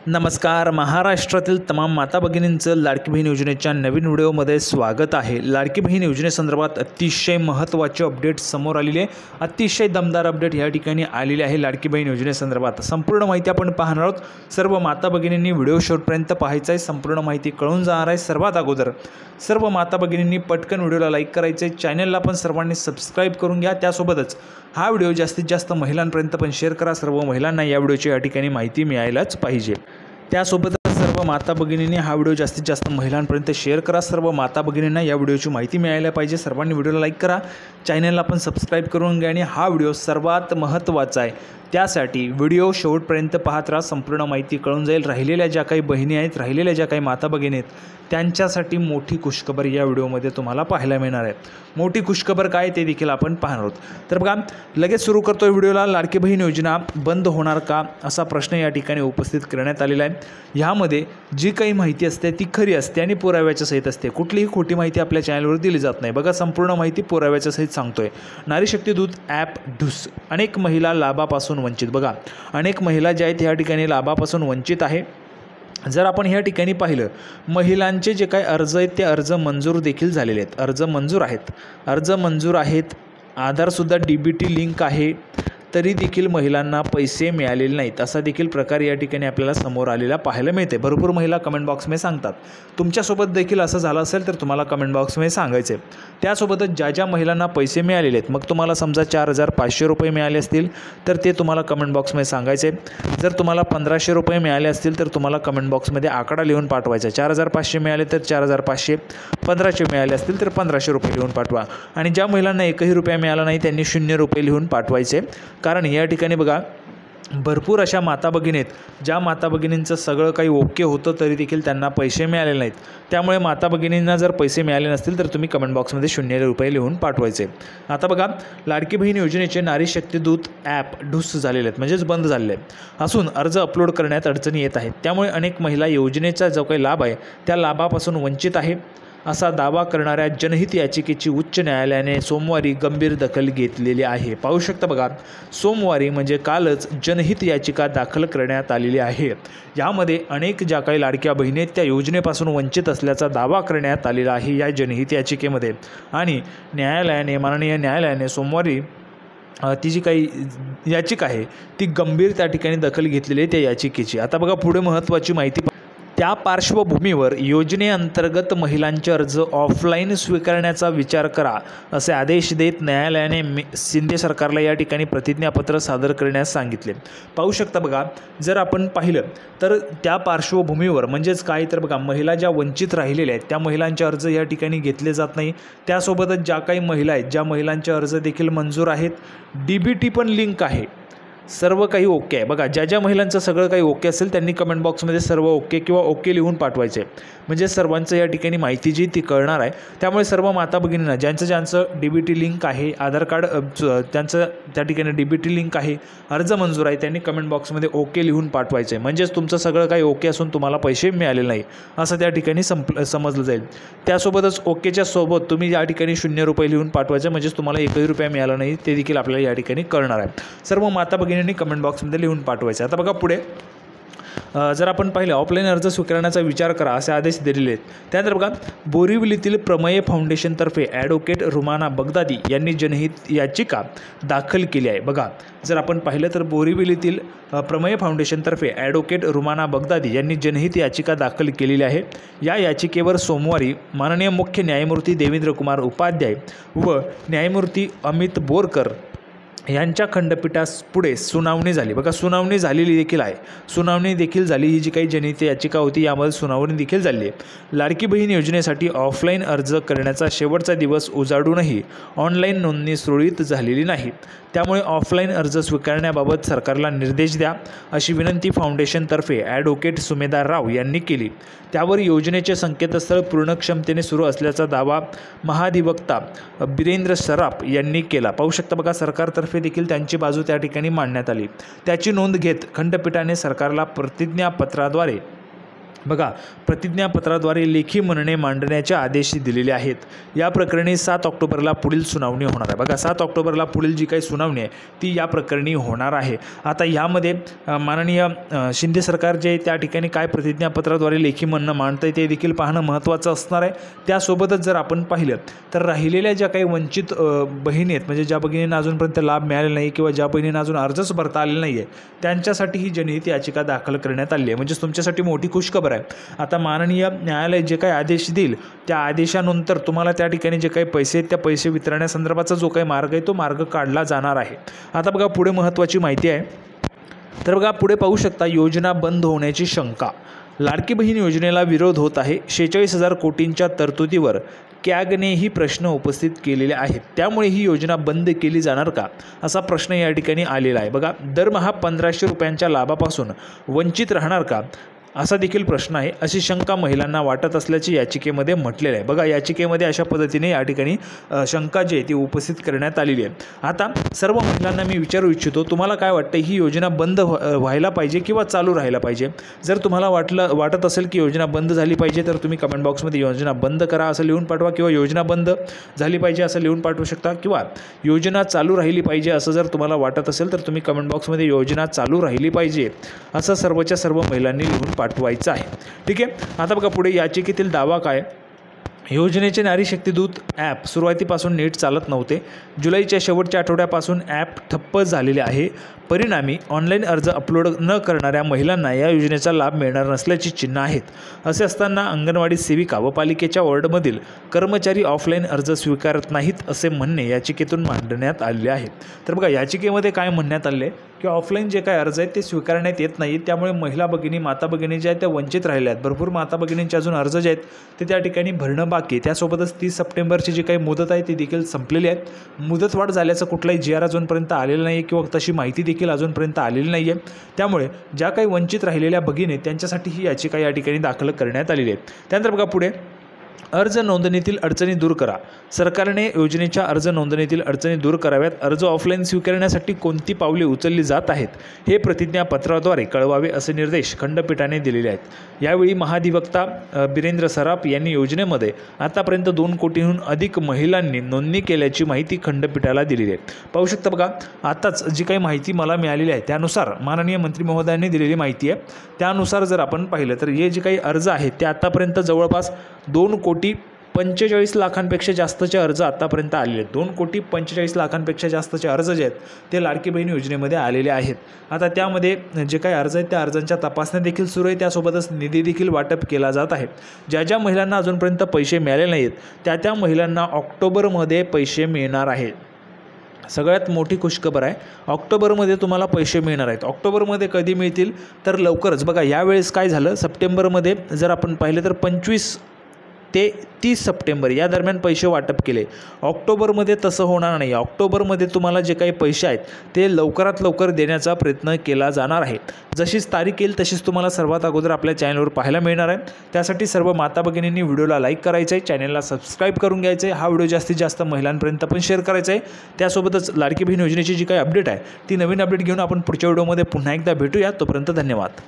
नमस्कार. महाराष्ट्रातील तमाम माता भगिनींचं लाडकी बहीण योजनेच्या नवीन व्हिडिओमध्ये स्वागत आहे. लाडकी बहीण योजनेसंदर्भात अतिशय महत्त्वाचे अपडेट समोर आलेले आहे. अतिशय दमदार अपडेट या ठिकाणी आलेले आहे. लाडकी बहीण योजनेसंदर्भात संपूर्ण माहिती आपण पाहणार आहोत. सर्व माता भगिनींनी व्हिडिओ शेवटपर्यंत पाहायचा आहे. संपूर्ण माहिती कळून जाणार आहे. सर्वात अगोदर सर्व माता भगिनींनी पटकन व्हिडिओला लाईक करायचे आहे. चॅनलला पण सर्वांनी सबस्क्राईब करून घ्या. त्यासोबतच हा व्हिडिओ जास्तीत जास्त महिलांपर्यंत पण शेअर करा. सर्व महिलांना या व्हिडिओची या ठिकाणी माहिती मिळायलाच पाहिजे. त्यासोबतच सर्व माता भगिनींनी हा व्हिडिओ जास्तीत जास्त महिलांपर्यंत शेअर करा. सर्व माता भगिनींना या व्हिडिओची माहिती मिळायला पाहिजे. सर्वांनी व्हिडिओला लाईक करा, चॅनलला पण सबस्क्राईब करून घ्या. आणि हा व्हिडिओ सर्वात महत्त्वाचा आहे, त्यासाठी व्हिडिओ शेवटपर्यंत पाहत राहा. संपूर्ण माहिती कळून जाईल. राहिलेल्या ज्या काही बहिणी आहेत, राहिलेल्या ज्या काही माता भगिनी आहेत, त्यांच्यासाठी मोठी खुशखबर या व्हिडिओमध्ये तुम्हाला पाहायला मिळणार आहे. मोठी खुशखबर काय ते देखील आपण पाहणार आहोत. तर बघा, लगेच सुरू करतो व्हिडिओला. लाडकी बहीण योजना बंद होणार का, असा प्रश्न या ठिकाणी उपस्थित करण्यात आलेला आहे. ह्यामध्ये जी काही माहिती असते ती खरी असते आणि पुराव्याच्या सहित असते. कुठलीही खोटी माहिती आपल्या चॅनलवर दिली जात नाही. बघा, संपूर्ण माहिती पुराव्याच्या सहित सांगतोय. नारी शक्ती दूत ॲप ढुस. अनेक महिला लाभापासून वंचित. बघा, अनेक महिला ज्या आहेत ह्या ठिकाणी लाभापासून वंचित आहे. जर आपण ह्या ठिकाणी पाहिलं, महिलांचे जे काही अर्ज आहेत ते अर्ज मंजूर देखील झालेले आहेत. अर्ज मंजूर आहेत. आधारसुद्धा DBT लिंक आहे, तरी देखील महिलांना पैसे मिळालेले नाहीत. असा देखील प्रकार या ठिकाणी आपल्याला समोर आलेला पाहायला मिळते. भरपूर महिला कमेंट बॉक्समध्ये सांगतात. तुमच्यासोबत देखील असं झालं असेल तर तुम्हाला कमेंट बॉक्समध्ये सांगायचं आहे. त्यासोबतच ज्या महिलांना पैसे मिळालेले आहेत, मग तुम्हाला समजा 4,500 रुपये मिळाले असतील तर ते तुम्हाला कमेंट बॉक्समध्ये सांगायचे. जर तुम्हाला 1,500 रुपये मिळाले असतील तर तुम्हाला कमेंट बॉक्समध्ये आकडा लिहून पाठवायचा. 4,500 मिळाले तर 4,500, 1,500 मिळाले असतील तर 1,500 रुपये लिहून पाठवा. आणि ज्या महिलांना एकही रुपया मिळाला नाही त्यांनी 0 रुपये लिहून पाठवायचे. कारण या ठिकाणी बघा, भरपूर अशा माता भगिनी आहेत, ज्या माता भगिनींचं सगळं काही ओके होतं तरी देखील त्यांना पैसे मिळाले नाहीत. त्यामुळे माता भगिनींना जर पैसे मिळाले नसतील तर तुम्ही कमेंट बॉक्समध्ये 0 रुपये लिहून पाठवायचे. आता बघा, लाडकी बहीण योजनेचे नारी शक्ती दूत ॲप ढुस झालेले आहेत, म्हणजेच बंद झालेले आहेत असून अर्ज अपलोड करण्यात अडचणी येत आहेत. त्यामुळे अनेक महिला योजनेचा जो काही लाभ आहे त्या लाभापासून वंचित आहे, असा दावा करणाऱ्या जनहित याचिकेची उच्च न्यायालयाने सोमवारी गंभीर दखल घेतलेली आहे. पाहू शकता बघा, सोमवारी म्हणजे कालच जनहित याचिका दाखल करण्यात आलेली आहे. यामध्ये अनेक ज्या काही लाडक्या बहिणी आहेत त्या योजनेपासून वंचित असल्याचा दावा करण्यात आलेला आहे या जनहित याचिकेमध्ये. आणि माननीय न्यायालयाने सोमवारी ती जी काही याचिका आहे ती गंभीर त्या ठिकाणी दखल घेतलेली आहे त्या याचिकेची. आता बघा, पुढे महत्त्वाची माहिती. त्या पार्श्वभूमीवर योजनेअंतर्गत महिलांचे अर्ज ऑफलाईन स्वीकारण्याचा विचार करा, असे आदेश देत न्यायालयाने शिंदे सरकारला या ठिकाणी प्रतिज्ञापत्र सादर करण्यास सांगितले. पाहू शकता बघा, जर आपण पाहिलं तर त्या पार्श्वभूमीवर म्हणजेच काय, तर बघा, महिला ज्या वंचित राहिलेल्या आहेत त्या महिलांचे अर्ज या ठिकाणी घेतले जात नाही. त्यासोबतच ज्या काही महिला आहेत, ज्या महिलांचे अर्ज देखील मंजूर आहेत, DBT पण लिंक आहे, सर्व काही ओके आहे. बघा, ज्या महिलांचं सगळं काही ओके असेल त्यांनी कमेंट बॉक्समध्ये सर्व ओके किंवा ओके लिहून पाठवायचे. म्हणजे सर्वांचं या ठिकाणी माहिती जी ती कळणार आहे. त्यामुळे सर्व माता भगिनींना ज्यांचं DBT लिंक आहे, आधार कार्ड त्यांचं त्या ठिकाणी DBT लिंक आहे, अर्ज मंजूर आहे, त्यांनी कमेंट बॉक्समध्ये ओके लिहून पाठवायचे. म्हणजेच तुमचं सगळं काही ओके असून तुम्हाला पैसे मिळाले नाही असं त्या ठिकाणी समजलं जाईल. त्यासोबतच ओकेच्या सोबत तुम्ही या ठिकाणी 0 रुपये लिहून पाठवायचे, म्हणजेच तुम्हाला एकही रुपया मिळाला नाही ते देखील आपल्याला या ठिकाणी कळणार आहे. सर्व माता भगिनींनी कमेंट बॉक्समध्ये लिहून पाठवायचे. आता बघा, पुढे जर आपण पाहिलं, ऑफलाईन अर्ज स्वीकारण्याचा विचार करा असे आदेश दिलेले आहेत. त्यानंतर बघा, बोरिवलीतील प्रमेय फाउंडेशनतर्फे ॲडव्होकेट रुमाना बगदादी यांनी जनहित याचिका दाखल केली आहे. बघा, जर आपण पाहिलं तर बोरिवलीतील प्रमेय फाउंडेशनतर्फे ॲडव्होकेट रुमाना बगदादी यांनी जनहित याचिका दाखल केलेली आहे. या याचिकेवर सोमवारी माननीय मुख्य न्यायमूर्ती देवेंद्र कुमार उपाध्याय व न्यायमूर्ती अमित बोरकर यांच्या खंडपीठास पुढे सुनावणी झाली. बघा, सुनावणी झालेली देखील आहे. सुनावणी देखील झाली. ही जी काही जनहित याचिका होती यामध्ये सुनावणी देखील झाली आहे. लाडकी बहीण योजनेसाठी ऑफलाईन अर्ज करण्याचा शेवटचा दिवस उजाडूनही ऑनलाईन नोंदणी सुरळीत झालेली नाही. त्यामुळे ऑफलाईन अर्ज स्वीकारण्याबाबत सरकारला निर्देश द्या, अशी विनंती फाउंडेशनतर्फे ॲडव्होकेट सुमेधा राव यांनी केली. त्यावर योजनेचे संकेतस्थळ पूर्ण क्षमतेने सुरू असल्याचा दावा महाधिवक्ता बिरेंद्र सराफ यांनी केला. पाहू शकता बघा, सरकारतर्फे देखील त्यांची बाजू त्या ठिकाणी मांडण्यात आली. त्याची नोंद घेत खंडपीठाने सरकारला प्रतिज्ञापत्राद्वारे बघा, प्रतिज्ञापत्राद्वारे लेखी म्हणणे मांडण्याचे आदेश दिलेले आहेत. या प्रकरणी 7 ऑक्टोबरला पुढील सुनावणी होणार आहे. बघा, 7 ऑक्टोबरला पुढील जी काही सुनावणी आहे ती या प्रकरणी होणार आहे. आता यामध्ये माननीय शिंदे सरकार जे त्या ठिकाणी काय प्रतिज्ञापत्राद्वारे लेखी म्हणणं मांडतं आहे ते देखील पाहणं महत्त्वाचं असणार आहे. त्यासोबतच जर आपण पाहिलं तर राहिलेल्या ज्या काही वंचित बहिणी आहेत, म्हणजे ज्या बहिणींना अजूनपर्यंत लाभ मिळालेला नाही किंवा ज्या बहिणींना अजून अर्जच भरता आलेला नाही आहे, त्यांच्यासाठी ही जनहित याचिका दाखल करण्यात आली आहे. म्हणजे तुमच्यासाठी मोठी खुशखबर आहे. आता माननीय न्यायालय जे काही आदेश देईल त्या आदेशानंतर तुम्हाला त्या ठिकाणी जे काही पैसे आहेत त्या पैसे वितरण्यासंदर्भाचा जो काही मार्ग आहे तो मार्ग काढला जाणार आहे. आता बघा, पुढे महत्त्वाची माहिती आहे. तर बघा, पुढे पाहू शकता, योजना बंद होण्याची शंका. लाडकी बहीण योजनेला विरोध होत आहे. 46,000 कोटींच्या तरतुदीवर कॅगनेही प्रश्न उपस्थित केलेले आहेत. त्यामुळे ही योजना बंद केली जाणार का, असा प्रश्न या ठिकाणी आलेला आहे. बघा, दरमहा 1,500 रुपयांच्या लाभापासून वंचित राहणार का, असा देखील प्रश्न आहे. अशी शंका महिलांना वाटत असल्याचे याचिकेमध्ये म्हटलेलं आहे. बघा, याचिकेमध्ये अशा पद्धतीने या ठिकाणी शंका जी आहे ती उपस्थित करण्यात आलेली आहे. आता सर्व महिलांना मी विचारू इच्छितो, तुम्हाला काय वाटतं, ही योजना बंद व्हायला पाहिजे किंवा चालू राहायला पाहिजे? जर तुम्हाला वाटत असेल की योजना बंद झाली पाहिजे तर तुम्ही कमेंट बॉक्समध्ये योजना बंद करा असं लिहून पाठवा, किंवा योजना बंद झाली पाहिजे असं लिहून पाठवू शकता, किंवा योजना चालू राहिली पाहिजे असं जर तुम्हाला वाटत असेल तर तुम्ही कमेंट बॉक्समध्ये योजना चालू राहिली पाहिजे असं सर्वच्या सर्व महिलांनी लिहून पाठवायचं आहे. ठीक आहे. आता बघा, पुढे याचिकेतील दावा काय. योजनेचे नारी शक्ती दूत ॲप सुरुवातीपासून नीट चालत नव्हते. जुलैच्या शेवटच्या आठवड्यापासून ॲप ठप्प झालेले आहे. परिणामी ऑनलाईन अर्ज अपलोड न करणाऱ्या महिलांना या योजनेचा लाभ मिळणार नसल्याची चिन्ह आहेत. असे असताना अंगणवाडी सेविका व पालिकेच्या वॉर्डमधील कर्मचारी ऑफलाईन अर्ज स्वीकारत नाहीत असे म्हणणे याचिकेतून मांडण्यात आले आहे. तर बघा, याचिकेमध्ये काय म्हणण्यात आले की ऑफलाईन जे काही अर्ज आहेत ते स्वीकारण्यात येत नाहीत. त्यामुळे महिला भगिनी, माता भगिनी ज्या आहेत त्या वंचित राहिल्या आहेत. भरपूर माता भगिनींचे अजून अर्ज जे आहेत ते त्या ठिकाणी भरणं बाकी आहे. त्यासोबतच 30 सप्टेंबरची जी काही मुदत आहे ती देखील संपलेली आहे. मुदतवाढ झाल्याचं कुठलाही GR अजूनपर्यंत आलेलं नाही किंवा तशी माहिती देखील अजूनपर्यंत आलेली नाही आहे. त्यामुळे ज्या काही वंचित राहिलेल्या भगिनी त्यांच्यासाठी ही याचिका या ठिकाणी दाखल करण्यात आलेली आहे. त्यानंतर बघा, पुढे अर्ज नोंदणीतील अडचणी दूर करा. सरकारने योजनेच्या अर्ज नोंदणीतील अडचणी दूर कराव्यात. अर्ज ऑफलाईन स्वीकारण्यासाठी कोणती पावले उचलली जात आहेत हे प्रतिज्ञापत्राद्वारे कळवावे असे निर्देश खंडपीठाने दिलेले आहेत. यावेळी महाधिवक्ता बिरेंद्र सराफ यांनी योजनेमध्ये आतापर्यंत 2 कोटींहून अधिक महिलांनी नोंदणी केल्याची माहिती खंडपीठाला दिलेली आहे. पाहू शकता, बघा, आताच जी काही माहिती मला मिळालेली आहे त्यानुसार माननीय मंत्री महोदयांनी दिलेली माहिती आहे. त्यानुसार जर आपण पाहिलं तर हे जे काही अर्ज आहेत ते आतापर्यंत जवळपास 2,45 लाखांपेक्षा जास्तचे अर्ज आतापर्यंत आलेले आहेत. 2,45 लाखांपेक्षा जास्तचे अर्ज जे आहेत ते लाडकी बहीण योजनेमध्ये आलेले आहेत. आता त्यामध्ये जे काही अर्ज आहेत त्या अर्जांच्या तपासण्या देखील सुरू आहे. त्यासोबतच निधी देखील वाटप केला जात आहे. ज्या ज्या महिलांना अजूनपर्यंत पैसे मिळाले नाहीत त्या महिलांना ऑक्टोबरमध्ये पैसे मिळणार आहेत. सगळ्यात मोठी खुशखबर आहे, ऑक्टोबरमध्ये तुम्हाला पैसे मिळणार आहेत. ऑक्टोबरमध्ये कधी मिळतील तर लवकरच. बघा, यावेळेस काय झालं, सप्टेंबरमध्ये जर आपण पाहिलं तर 25 ते 30 सप्टेंबर या दरम्यान पैसे वाटप केले. ऑक्टोबरमध्ये तसं होणार नाही. ऑक्टोबरमध्ये तुम्हाला जे काही पैसे आहेत ते लवकरात लवकर देण्याचा प्रयत्न केला जाणार आहे. जशीच तारीख येईल तशीच तुम्हाला सर्वात अगोदर आपल्या चॅनलवर पाहायला मिळणार आहे. त्यासाठी सर्व माता भगिनींनी व्हिडिओला लाईक करायचं आहे, चॅनलला सबस्क्राईब करून घ्यायचं आहे, हा व्हिडिओ जास्तीत जास्त महिलांपर्यंत पण शेअर करायचा आहे. त्यासोबतच लाडकी बहीण योजनेची जी काही अपडेट आहे ती नवीन अपडेट घेऊन आपण पुढच्या व्हिडिओमध्ये पुन्हा एकदा भेटूया. तोपर्यंत धन्यवाद.